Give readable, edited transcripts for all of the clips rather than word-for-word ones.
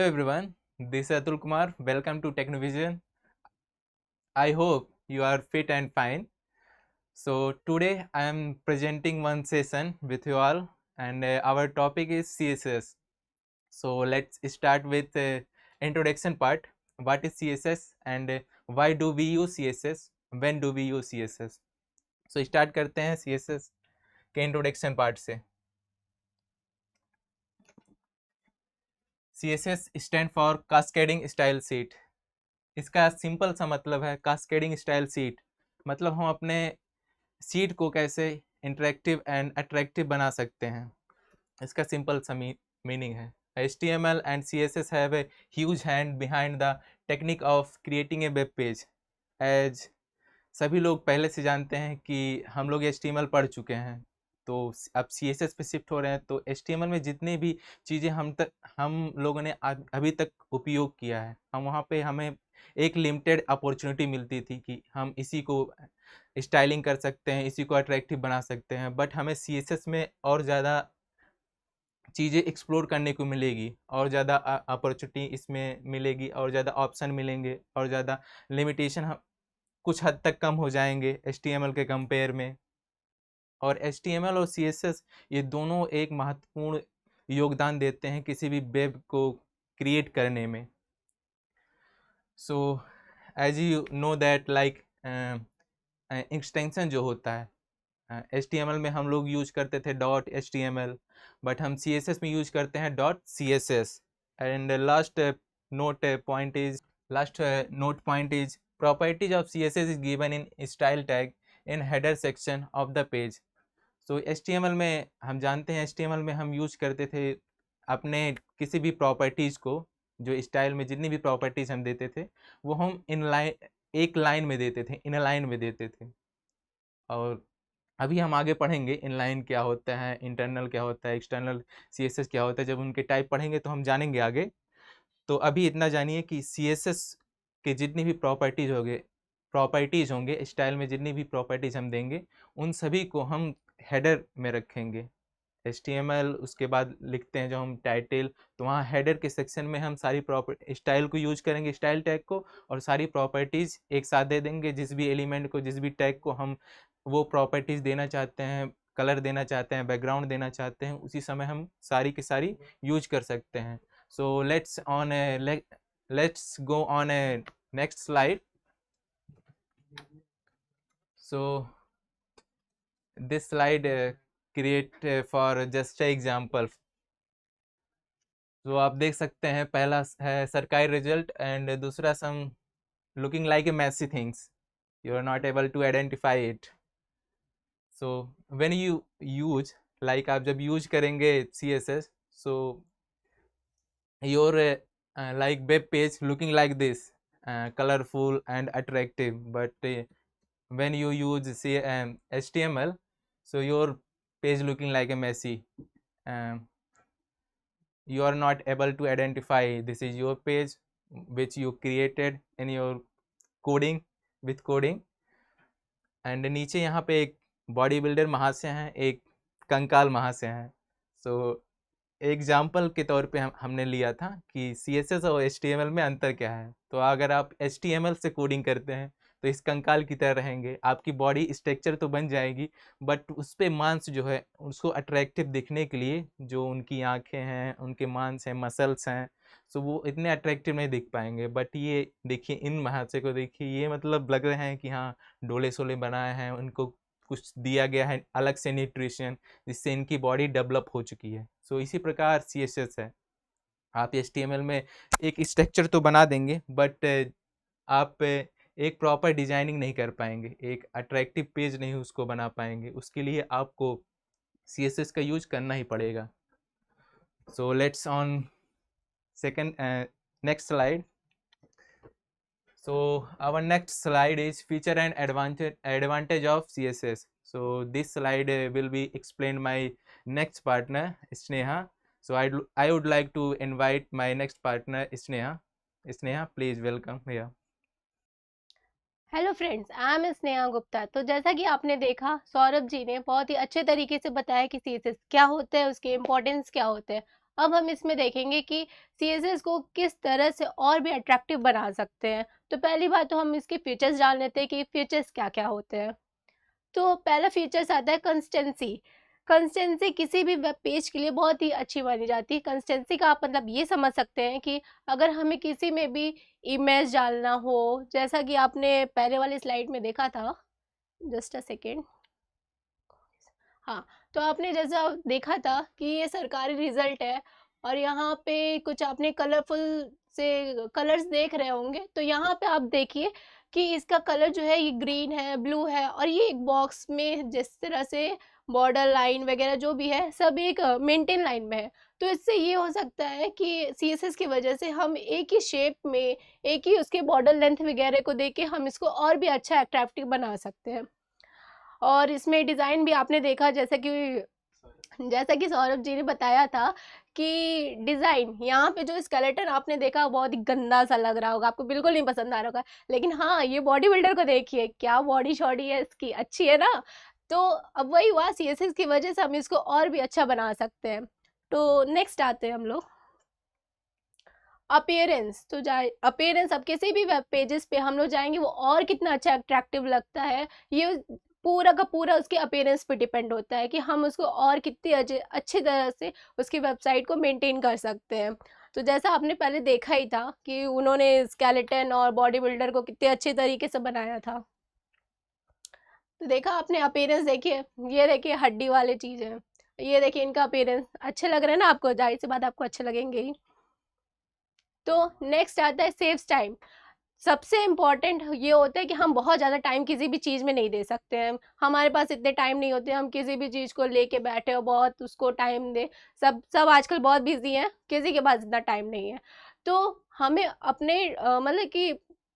Hello everyone, this is Atul Kumar. Welcome to Technovision. I hope you are fit and fine. So today I am presenting one session with you all, and our topic is CSS. So let's start with introduction part. What is CSS and why do we use CSS? When do we use CSS? So start करते हैं CSS के introduction part से. CSS stand for cascading style seat. इसका simple सा मतलब है cascading style seat. मतलब हम अपने सीट को कैसे इंटरेक्टिव एंड अट्रैक्टिव बना सकते हैं, इसका सिंपल सा मीनिंग है. HTML and CSS have a huge hand behind the technique of creating a web page. As सभी लोग पहले से जानते हैं कि हम लोग HTML पढ़ चुके हैं, तो अब CSS पे शिफ्ट हो रहे हैं. तो HTML में जितनी भी चीज़ें हम लोगों ने अभी तक उपयोग किया है, हम वहाँ पे हमें एक लिमिटेड अपॉर्चुनिटी मिलती थी कि हम इसी को स्टाइलिंग कर सकते हैं, इसी को अट्रैक्टिव बना सकते हैं. बट हमें CSS में और ज़्यादा चीज़ें एक्सप्लोर करने को मिलेगी, और ज़्यादा अपॉर्चुनिटी इसमें मिलेगी, और ज़्यादा ऑप्शन मिलेंगे, और ज़्यादा लिमिटेशन कुछ हद तक कम हो जाएंगे HTML के कंपेयर में. और HTML और CSS ये दोनों एक महत्वपूर्ण योगदान देते हैं किसी भी वेब को क्रिएट करने में. So as you know that like extension जो होता है, HTML में हम लोग यूज करते थे .html, बट हम CSS में यूज करते हैं .css. And note point is properties of CSS is given in style tag in header section of the page. So HTML में हम जानते हैं, HTML में हम यूज करते थे अपने किसी भी प्रॉपर्टीज़ को, जो स्टाइल में जितनी भी प्रॉपर्टीज़ हम देते थे वो हम एक लाइन में देते थे, इन लाइन में देते थे. और अभी हम आगे पढ़ेंगे इनलाइन क्या होता है, इंटरनल क्या होता है, एक्सटर्नल CSS क्या होता है. जब उनके टाइप पढ़ेंगे तो हम जानेंगे आगे. तो अभी इतना जानिए कि CSS के जितनी भी प्रॉपर्टीज़ होंगे स्टाइल में, जितनी भी प्रॉपर्टीज़ हम देंगे उन सभी को हम हेडर में रखेंगे. HTML उसके बाद लिखते हैं जो हम टाइटल, तो वहाँ हेडर के सेक्शन में हम सारी प्रॉपर्टी स्टाइल को यूज करेंगे, स्टाइल टैग को, और सारी प्रॉपर्टीज़ एक साथ दे देंगे. जिस भी एलिमेंट को, जिस भी टैग को हम वो प्रॉपर्टीज़ देना चाहते हैं, कलर देना चाहते हैं, बैकग्राउंड देना चाहते हैं, उसी समय हम सारी की सारी यूज कर सकते हैं. सो let's go on a next slide. So this slide create for just a example. तो आप देख सकते हैं, पहला है सरकारी रिजल्ट एंड दूसरा some looking like a messy things, you are not able to identify it. So when you use, like आप जब यूज करेंगे CSS, so your like web page looking like this, colorful and attractive. But when you use HTML, so your page looking like a messy. You are not able to identify this is your page which you created in your coding, with coding. And नीचे यहाँ पे एक body builder महाशय हैं, एक कंकाल महाशय हैं. सो एग्जाम्पल के तौर पे हमने लिया था कि CSS और HTML में अंतर क्या है. तो अगर आप HTML से कोडिंग करते हैं तो इस कंकाल की तरह रहेंगे, आपकी बॉडी स्ट्रक्चर तो बन जाएगी, बट उस पर मांस जो है उसको अट्रैक्टिव दिखने के लिए, जो उनकी आंखें हैं, उनके मांस हैं, मसल्स हैं, सो वो इतने अट्रैक्टिव नहीं दिख पाएंगे. बट ये देखिए, इन महाशय को देखिए, ये मतलब लग रहे हैं कि हाँ डोले सोले बनाए हैं, उनको कुछ दिया गया है अलग से न्यूट्रिशन, जिससे इनकी बॉडी डेवलप हो चुकी है. सो इसी प्रकार CSS है. आप HTML में एक स्ट्रक्चर तो बना देंगे, बट आप एक प्रॉपर डिजाइनिंग नहीं कर पाएंगे, एक अट्रैक्टिव पेज नहीं उसको बना पाएंगे. उसके लिए आपको CSS का यूज करना ही पड़ेगा. So let's on next slide. So our next slide is feature and advantage of CSS. So this slide will be explained my next partner Sneha. So I would like to invite my next partner Sneha. Sneha, please welcome here. Hello friends, I am Sneha Gupta. तो जैसा कि आपने देखा, सौरभ जी ने बहुत ही अच्छे तरीके से बताया कि CSS क्या होता है, उसके इम्पोर्टेंस क्या होते हैं. अब हम इसमें देखेंगे कि CSS को किस तरह से और भी अट्रैक्टिव बना सकते हैं। तो पहली बात तो हम इसके फीचर्स जान लेते हैं कि फीचर्स क्या-क्या होते हैं। तो पहला फीचर्स आता है कंसिस्टेंसी। कंसिस्टेंसी किसी भी वेब पेज के लिए बहुत ही अच्छी मानी जाती है। कंसिस्टेंसी का आप मतलब ये समझ सकते हैं कि अगर हमें किसी में भी इमेज डालना हो, जैसा कि आपने पहले वाली स्लाइड में देखा था, जस्ट अ सेकेंड। हाँ, तो आपने जैसा देखा था कि ये सरकारी रिजल्ट है और यहाँ पे कुछ आपने कलरफुल से कलर्स देख रहे होंगे। तो यहाँ पे आप देखिए कि इसका कलर जो है ये ग्रीन है, ब्लू है और ये एक बॉक्स में जिस तरह से बॉर्डर लाइन वगैरह जो भी है सब एक मेंटेन लाइन में है। तो इससे ये हो सकता है कि CSS की वजह से हम एक ही शेप में, एक ही उसके बॉर्डर लेंथ वगैरह को देख के हम इसको और भी अच्छा अट्रैक्टिव बना सकते हैं। और इसमें डिज़ाइन भी आपने देखा जैसा कि सौरभ जी ने बताया था कि डिज़ाइन यहाँ पे जो स्केलेटन आपने देखा बहुत ही गंदा सा लग रहा होगा, आपको बिल्कुल नहीं पसंद आ रहा होगा। लेकिन हाँ, ये बॉडी बिल्डर को देखिए, क्या बॉडी शॉडी है इसकी, अच्छी है ना। तो अब वही हुआ, CSS की वजह से हम इसको और भी अच्छा बना सकते हैं। तो नेक्स्ट आते हैं हम लोग अपीयरेंस। तो जाए अपीयरेंस, अब किसी भी वेब पेजेस पे हम लोग जाएंगे वो और कितना अच्छा अट्रैक्टिव लगता है, ये पूरा का पूरा उसके अपीयरेंस पे डिपेंड होता है कि हम उसको और कितनी अच्छी तरह से उसकी वेबसाइट को मेंटेन कर सकते हैं। तो जैसा आपने पहले देखा ही था कि उन्होंने स्केलेटन और बॉडी बिल्डर को कितने अच्छे तरीके से बनाया था। तो देखा आपने अपीयरेंस, देखिए ये देखिए हड्डी वाले चीज़ है, ये देखिए इनका अपीयरेंस अच्छे लग रहे हैं ना आपको, जाहिर सी बात आपको अच्छे लगेंगे ही। तो नेक्स्ट आता है सेव्स टाइम। सबसे इम्पॉर्टेंट ये होता है कि हम बहुत ज़्यादा टाइम किसी भी चीज़ में नहीं दे सकते हैं। हमारे पास इतने टाइम नहीं होते हम किसी भी चीज़ को लेके बैठे और बहुत उसको टाइम दें। सब सब आजकल बहुत बिजी हैं, किसी के पास इतना टाइम नहीं है। तो हमें अपने मतलब कि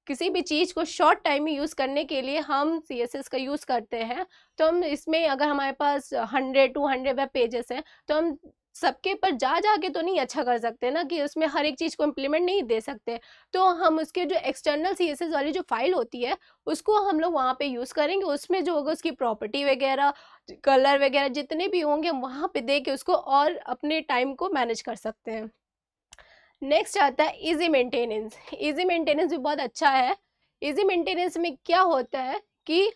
किसी भी चीज़ को शॉर्ट टाइम में यूज़ करने के लिए हम CSS का यूज़ करते हैं। तो हम इसमें अगर हमारे पास 100-200 वेब पेजेस हैं तो हम सबके पर जा के तो नहीं अच्छा कर सकते ना, कि उसमें हर एक चीज़ को इम्प्लीमेंट नहीं दे सकते। तो हम उसके जो एक्सटर्नल CSS वाली जो फाइल होती है उसको हम लोग वहाँ पे यूज़ करेंगे। उसमें जो होगा उसकी प्रॉपर्टी वगैरह, कलर वगैरह जितने भी होंगे हम वहाँ पे दे के उसको और अपने टाइम को मैनेज कर सकते हैं। नेक्स्ट आता है इजी मेंटेनेंस। इजी मेंटेनेंस भी बहुत अच्छा है। इजी मेंटेनेंस में क्या होता है कि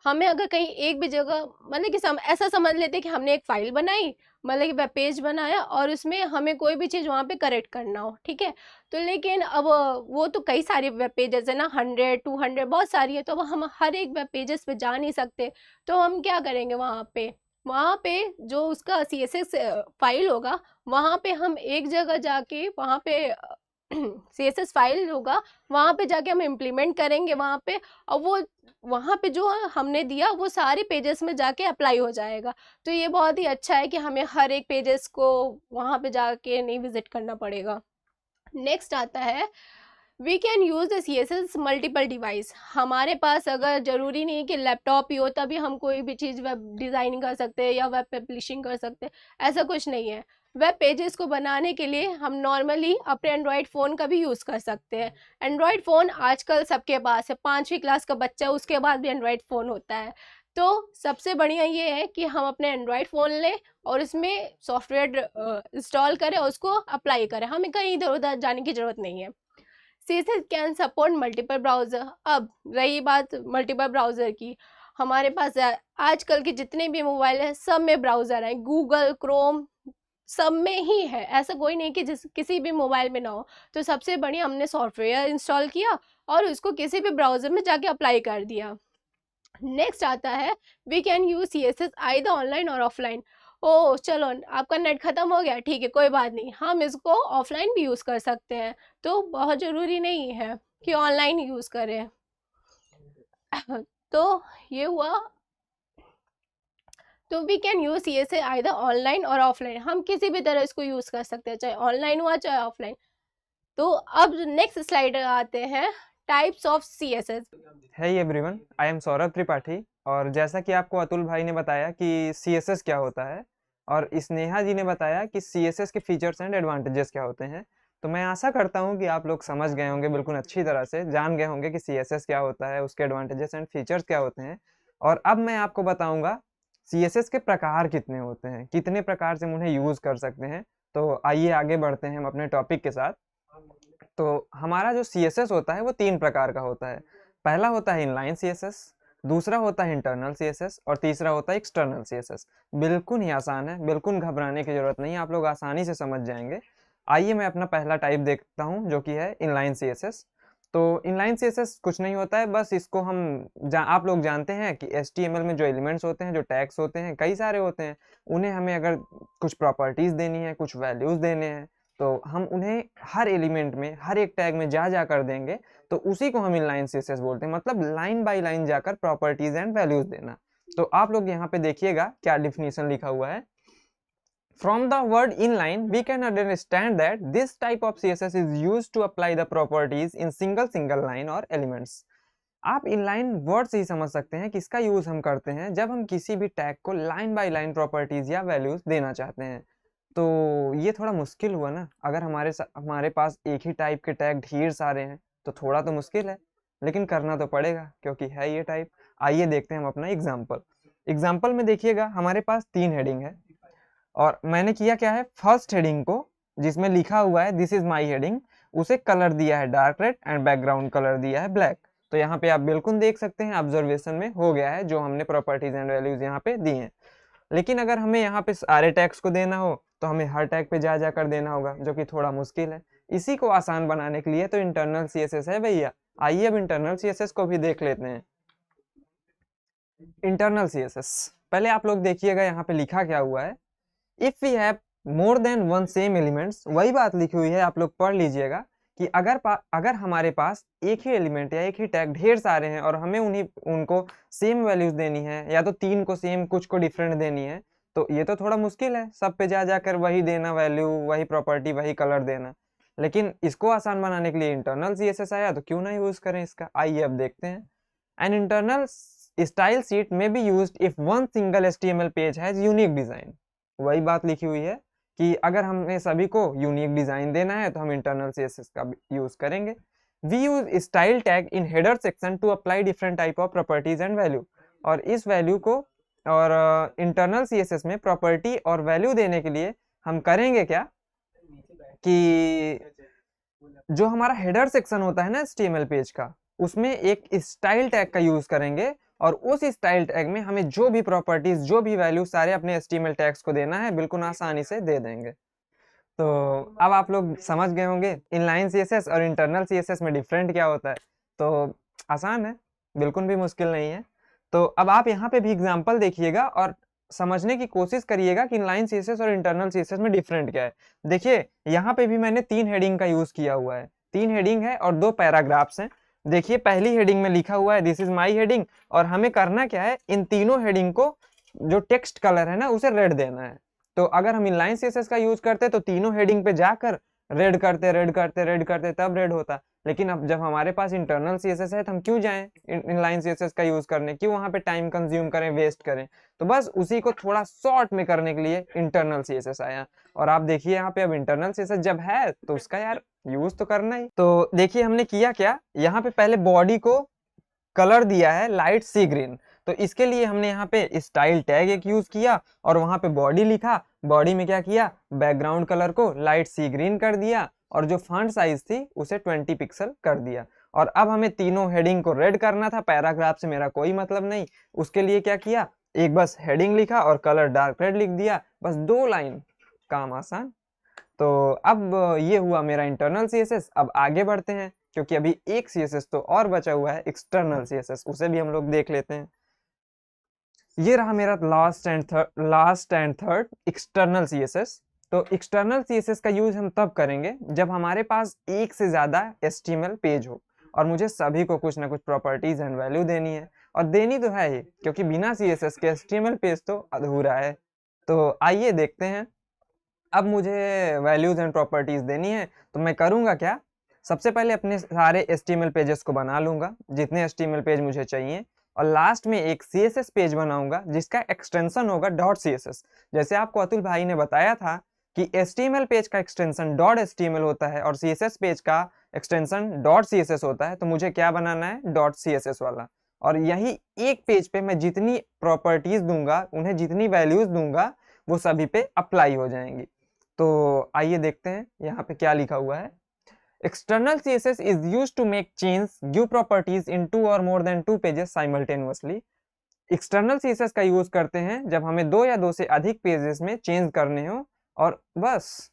हमें अगर कहीं एक भी जगह मतलब कि ऐसा समझ लेते हैं कि हमने एक फाइल बनाई, मतलब कि वेब पेज बनाया और उसमें हमें कोई भी चीज़ वहाँ पे करेक्ट करना हो, ठीक है। तो लेकिन अब वो तो कई सारी वेब पेजेस है ना, 100-200 बहुत सारी है, तो अब हम हर एक वेब पेजेस पे जा नहीं सकते। तो हम क्या करेंगे, वहाँ पे जो उसका CSS फाइल होगा वहाँ पे हम एक जगह जाके वहाँ पे CSS फाइल होगा, वहाँ पे जाके हम इम्प्लीमेंट करेंगे वहाँ पे, और वो वहाँ पे जो हमने दिया वो सारे पेजेस में जाके अप्लाई हो जाएगा। तो ये बहुत ही अच्छा है कि हमें हर एक पेजेस को वहाँ पे जाके नहीं विजिट करना पड़ेगा। नेक्स्ट आता है we can use the CSS multiple device. हमारे पास अगर ज़रूरी नहीं है कि लैपटॉप ही हो तभी हम कोई भी चीज़ वेब डिज़ाइनिंग कर सकते हैं या वेब पब्लिशिंग कर सकते हैं, ऐसा कुछ नहीं है। वेब पेजेस को बनाने के लिए हम नॉर्मली अपने एंड्रॉयड फ़ोन का भी यूज़ कर सकते हैं। एंड्रॉयड फ़ोन आजकल सबके पास है, 5वीं क्लास का बच्चा उसके पास भी एंड्रॉयड फ़ोन होता है। तो सबसे बढ़िया ये है कि हम अपने एंड्रॉयड फ़ोन लें और इसमें सॉफ्टवेयर इंस्टॉल करें और उसको अप्लाई करें, हमें कहीं इधर उधर जाने की ज़रूरत नहीं है। CSS can support multiple browser. अब रही बात मल्टीपल ब्राउज़र की, हमारे पास आजकल के जितने भी मोबाइल हैं सब में ब्राउज़र है, गूगल, क्रोम सब में ही है, ऐसा कोई नहीं कि किसी भी मोबाइल में ना हो। तो सबसे बढ़िया हमने सॉफ्टवेयर इंस्टॉल किया और उसको किसी भी ब्राउज़र में जाके अप्लाई कर दिया। नेक्स्ट आता है we can use CSS either online और ऑफलाइन। ओ चलो, आपका नेट खत्म हो गया, ठीक है कोई बात नहीं, हम इसको ऑफलाइन भी यूज़ कर सकते हैं। तो बहुत ज़रूरी नहीं है कि ऑनलाइन यूज़ करें। तो ये हुआ, तो we can use CSS either online और ऑफलाइन, हम किसी भी तरह इसको यूज़ कर सकते हैं, चाहे ऑनलाइन हुआ चाहे ऑफलाइन। तो अब नेक्स्ट स्लाइड आते हैं टाइप्स ऑफ CSS। है everyone, I am Saurabh Tripathi. और जैसा कि आपको अतुल भाई ने बताया कि CSS क्या होता है और स्नेहा जी ने बताया कि CSS के फीचर्स एंड एडवांटेजेस क्या होते हैं, तो मैं आशा करता हूं कि आप लोग समझ गए होंगे, बिल्कुल अच्छी तरह से जान गए होंगे कि CSS क्या होता है, उसके एडवांटेजेस एंड फीचर्स क्या होते हैं। और अब मैं आपको बताऊंगा CSS के प्रकार कितने होते हैं, कितने प्रकार से हम उन्हें यूज़ कर सकते हैं। तो आइए आगे बढ़ते हैं हम अपने टॉपिक के साथ। तो हमारा जो CSS होता है वो 3 प्रकार का होता है। पहला होता है इनलाइन CSS, दूसरा होता है इंटरनल CSS और तीसरा होता है एक्सटर्नल CSS। बिल्कुल ही आसान है, बिल्कुल घबराने की ज़रूरत नहीं है, आप लोग आसानी से समझ जाएंगे। आइए मैं अपना पहला टाइप देखता हूँ जो कि है इनलाइन CSS। तो इनलाइन CSS कुछ नहीं होता है, बस इसको आप लोग जानते हैं कि HTML में जो एलिमेंट्स होते हैं, जो टैग्स होते हैं, कई सारे होते हैं, उन्हें हमें अगर कुछ प्रॉपर्टीज़ देनी है, कुछ वैल्यूज़ देने हैं, तो हम उन्हें हर एलिमेंट में, हर एक टैग में जा कर देंगे, तो उसी को हम इनलाइन CSS बोलते हैं। मतलब लाइन बाय लाइन जाकर प्रॉपर्टीज एंड वैल्यूज देना। तो आप लोग यहाँ पे देखिएगा क्या डिफिनीशन लिखा हुआ है। From the word inline, we can understand that this type of CSS is used to apply the properties in single line or elements. आप इनलाइन वर्ड से ही समझ सकते हैं कि इसका यूज हम करते हैं जब हम किसी भी टैग को लाइन बाय लाइन प्रॉपर्टीज या वैल्यूज देना चाहते हैं। तो ये थोड़ा मुश्किल हुआ ना, अगर हमारे पास एक ही टाइप के टैग ढेर सारे हैं तो थोड़ा तो मुश्किल है, लेकिन करना तो पड़ेगा क्योंकि है ये टाइप। आइए देखते हैं हम अपना एग्जाम्पल में देखिएगा हमारे पास 3 हेडिंग है और मैंने किया क्या है, फर्स्ट हेडिंग को जिसमें लिखा हुआ है दिस इज माई हेडिंग, उसे कलर दिया है dark red and background colour दिया है ब्लैक। तो यहाँ पे आप बिल्कुल देख सकते हैं ऑब्जर्वेशन में हो गया है जो हमने प्रॉपर्टीज एंड वैल्यूज यहाँ पे दी हैं। लेकिन अगर हमें यहाँ पे सारे टैग्स को देना हो तो हमें हर टैग पे जा कर देना होगा, जो कि थोड़ा मुश्किल है। इसी को आसान बनाने के लिए तो इंटरनल CSS है भैया। आइए अब इंटरनल CSS को भी देख लेते हैं। इंटरनल CSS पहले आप लोग देखिएगा यहाँ पे लिखा क्या हुआ है, if we have more than one same elements, वही बात लिखी हुई है, आप लोग पढ़ लीजिएगा कि अगर हमारे पास एक ही एलिमेंट या एक ही टैग ढेर सारे हैं और हमें उनको सेम वैल्यूज देनी है या तो 3 को सेम कुछ को डिफरेंट देनी है, तो ये तो थोड़ा मुश्किल है, सब पे जाकर वही देना, वैल्यू वही प्रॉपर्टी वही कलर देना। लेकिन इसको आसान बनाने के लिए इंटरनल CSS आया, तो क्यों ना यूज करें इसका। आइए अब देखते हैं। एन इंटरनल स्टाइल शीट में be used if one single HTML page has unique design. वही बात लिखी हुई है कि अगर हमें सभी को यूनिक डिजाइन देना है तो हम इंटरनल CSS का यूज करेंगे। We use style tag in header section to apply different type of properties and value. और इस वैल्यू को और इंटरनल CSS में प्रॉपर्टी और वैल्यू देने के लिए हम करेंगे क्या कि जो हमारा हेडर सेक्शन होता है ना HTML पेज का, उसमें एक स्टाइल टैग का यूज करेंगे और उस स्टाइल टैग में हमें जो भी प्रॉपर्टीज जो भी वैल्यू सारे अपने HTML टैग्स को देना है बिल्कुल आसानी से दे देंगे। तो अब आप लोग समझ गए होंगे इनलाइन CSS और इंटरनल CSS में डिफरेंट क्या होता है। तो आसान है, बिल्कुल भी मुश्किल नहीं है। तो अब आप यहाँ पे भी एग्जाम्पल देखिएगा और समझने की कोशिश करिएगा कि इनलाइन CSS और इंटरनल CSS में डिफरेंट क्या है। देखिए यहाँ पे भी मैंने 3 हेडिंग का यूज किया हुआ है, 3 हेडिंग है और 2 पैराग्राफ्स हैं। देखिए पहली हेडिंग में लिखा हुआ है दिस इज माई हेडिंग, और हमें करना क्या है, इन तीनों हेडिंग को जो टेक्स्ट कलर है ना उसे रेड देना है। तो अगर हम इनलाइन CSS का यूज करते तो तीनों हेडिंग पे जाकर रेड करते तब रेड होता। लेकिन अब जब हमारे पास इंटरनल CSS है तो हम क्यों जाएं इनलाइन CSS का यूज करने, क्यों वहां पे टाइम कंज्यूम करें, वेस्ट करें। तो बस उसी को थोड़ा शॉर्ट में करने के लिए इंटरनल CSS आया। और आप देखिए यहाँ पे अब इंटरनल CSS जब है तो उसका यार यूज तो करना ही। तो देखिए हमने किया क्या, यहाँ पे पहले बॉडी को कलर दिया है लाइट सी ग्रीन, तो इसके लिए हमने यहाँ पे स्टाइल टैग एक यूज किया और वहां पे बॉडी लिखा, बॉडी में क्या किया, बैकग्राउंड कलर को लाइट सी ग्रीन कर दिया और जो फॉन्ट साइज थी उसे 20 पिक्सल कर दिया। और अब हमें तीनों हेडिंग को रेड करना था, पैराग्राफ से मेरा कोई मतलब नहीं, उसके लिए क्या किया, एक बस हेडिंग लिखा और कलर डार्क रेड लिख दिया, बस 2 लाइन, काम आसान। तो अब ये हुआ मेरा इंटरनल CSS। अब आगे बढ़ते हैं क्योंकि अभी एक CSS तो और बचा हुआ है एक्सटर्नल CSS, उसे भी हम लोग देख लेते हैं। ये रहा मेरा last and third external CSS। तो एक्सटर्नल CSS का यूज हम तब करेंगे जब हमारे पास एक से ज्यादा HTML पेज हो और मुझे सभी को कुछ ना कुछ प्रॉपर्टीज एंड वैल्यू देनी है, और देनी तो है ही क्योंकि बिना CSS के HTML पेज तो अधूरा है। तो आइए देखते हैं। अब मुझे वैल्यूज एंड प्रॉपर्टीज देनी है तो मैं करूंगा क्या, सबसे पहले अपने सारे HTML पेजेस को बना लूंगा जितने HTML पेज मुझे चाहिए, और लास्ट में एक CSS पेज बनाऊंगा जिसका एक्सटेंशन होगा .css। जैसे आपको अतुल भाई ने बताया था कि HTML पेज का एक्सटेंशन .html होता है और CSS पेज का एक्सटेंशन .css होता है, तो मुझे क्या बनाना है, .css वाला। और यही एक पेज पे मैं जितनी प्रॉपर्टीज दूंगा, उन्हें जितनी वैल्यूज दूंगा, वो सभी पे अप्लाई हो जाएंगी। तो आइए देखते हैं यहाँ पे क्या लिखा हुआ है। External CSS is used to make change give properties in 2 और more than 2 pages simultaneously. External CSS का यूज करते हैं जब हमें 2 या 2 से अधिक पेजेस में चेंज करने हो, और बस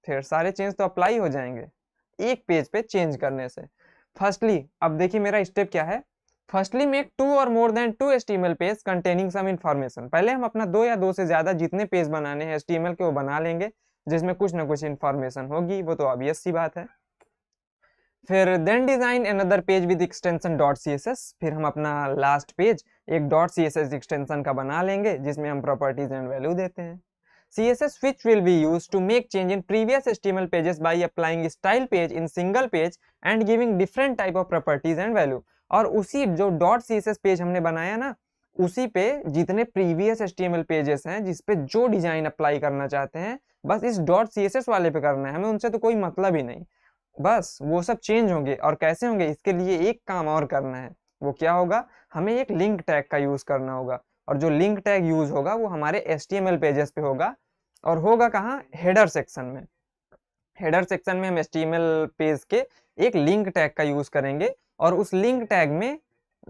फिर सारे चेंज तो अप्लाई हो जाएंगे एक पेज पे चेंज करने से। फर्स्टली, अब देखिए मेरा स्टेप क्या है। फर्स्टली मेक 2 और more than 2 HTML page containing some information. पहले हम अपना 2 या 2 से ज्यादा जितने पेज बनाने हैं HTML के वो बना लेंगे, जिसमें कुछ ना कुछ इंफॉर्मेशन होगी, वो तो ऑब्वियस सी बात है। फिर then design another page with extension .css। फिर हम अपना लास्ट पेज एक .css एक्सटेंशन का बना लेंगे, जिसमें हम प्रॉपर्टीज एंड वैल्यू देते हैं। CSS which will be used to make change in previous HTML pages by applying style page in single page and giving different type of properties and value। और उसी जो .css पेज हमने बनाया ना, उसी पे जितने प्रीवियस HTML पेजेस हैं जिस पे जो डिजाइन अप्लाई करना चाहते हैं, बस इस .css वाले पे करना है, हमें उनसे तो कोई मतलब ही नहीं। बस वो सब चेंज होंगे। और कैसे होंगे, इसके लिए एक काम और करना है। वो क्या होगा, हमें एक लिंक टैग का यूज करना होगा। और जो लिंक टैग यूज होगा वो हमारे HTML पेजेस पे होगा, और होगा कहाँ, हेडर सेक्शन में। हेडर सेक्शन में हम HTML पेज के एक लिंक टैग का यूज करेंगे, और उस लिंक टैग में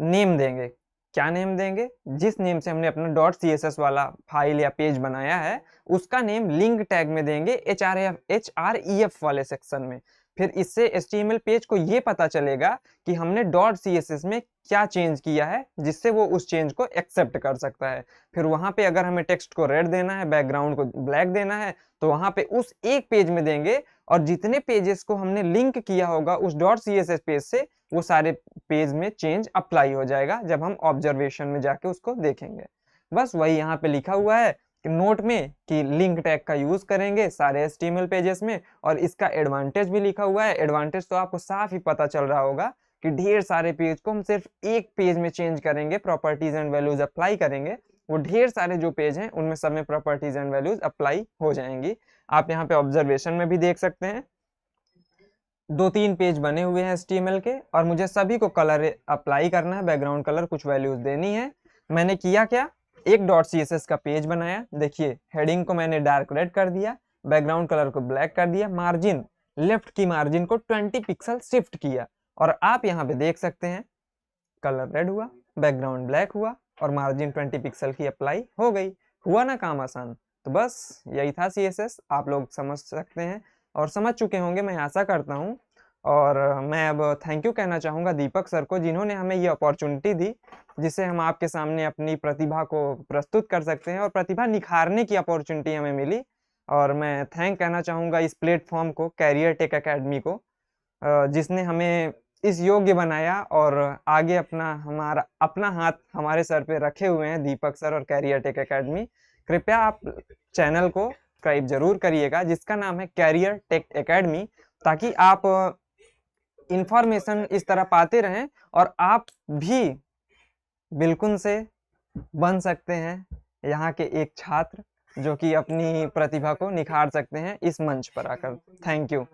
नेम देंगे। क्या नेम देंगे, जिस नेम से हमने अपना .css वाला फाइल या पेज बनाया है, उसका नेम लिंक टैग में देंगे href वाले सेक्शन में। फिर इससे HTML पेज को ये पता चलेगा कि हमने .css में क्या चेंज किया है, जिससे वो उस चेंज को एक्सेप्ट कर सकता है। फिर वहां पे अगर हमें टेक्स्ट को रेड देना है, बैकग्राउंड को ब्लैक देना है, तो वहां पे उस एक पेज में देंगे, और जितने पेजेस को हमने लिंक किया होगा उस .css पेज से, वो सारे पेज में चेंज अप्लाई हो जाएगा जब हम ऑब्जर्वेशन में जाके उसको देखेंगे। बस वही यहाँ पे लिखा हुआ है कि नोट में कि लिंक टैग का यूज करेंगे सारे HTML पेजेस में। और इसका एडवांटेज भी लिखा हुआ है। एडवांटेज तो आपको साफ ही पता चल रहा होगा कि ढेर सारे पेज को हम सिर्फ एक पेज में चेंज करेंगे, प्रॉपर्टीज एंड वैल्यूज अप्लाई करेंगे, वो ढेर सारे जो पेज हैं उनमें सब में प्रॉपर्टीज एंड वैल्यूज अप्लाई हो जाएंगी। आप यहाँ पे ऑब्जर्वेशन में भी देख सकते हैं 2-3 पेज बने हुए हैं HTML के, और मुझे सभी को कलर अप्लाई करना है, बैकग्राउंड कलर कुछ वैल्यूज देनी है। मैंने किया क्या, एक .css का पेज बनाया। देखिए हेडिंग को मैंने डार्क रेड कर दिया, बैकग्राउंड कलर को ब्लैक कर दिया, मार्जिन लेफ्ट की मार्जिन को 20 पिक्सल शिफ्ट किया, और आप यहाँ पे देख सकते हैं कलर रेड हुआ, बैकग्राउंड ब्लैक हुआ, और मार्जिन 20 पिक्सल की अप्लाई हो गई। हुआ ना काम आसान। तो बस यही था CSS। आप लोग समझ सकते हैं और समझ चुके होंगे, मैं आशा करता हूँ। और मैं अब थैंक यू कहना चाहूँगा दीपक सर को, जिन्होंने हमें ये अपॉर्चुनिटी दी, जिससे हम आपके सामने अपनी प्रतिभा को प्रस्तुत कर सकते हैं, और प्रतिभा निखारने की अपॉर्चुनिटी हमें मिली। और मैं थैंक कहना चाहूँगा इस प्लेटफॉर्म को, कैरियर टेक एकेडमी को, जिसने हमें इस योग्य बनाया, और आगे अपना हाथ हमारे सर पे रखे हुए हैं दीपक सर और कैरियर टेक एकेडमी। कृपया आप चैनल को सब्सक्राइब जरूर करिएगा, जिसका नाम है कैरियर टेक एकेडमी, ताकि आप इंफॉर्मेशन इस तरह पाते रहें, और आप भी बिल्कुल से बन सकते हैं यहाँ के एक छात्र, जो कि अपनी प्रतिभा को निखार सकते हैं इस मंच पर आकर। Thank you.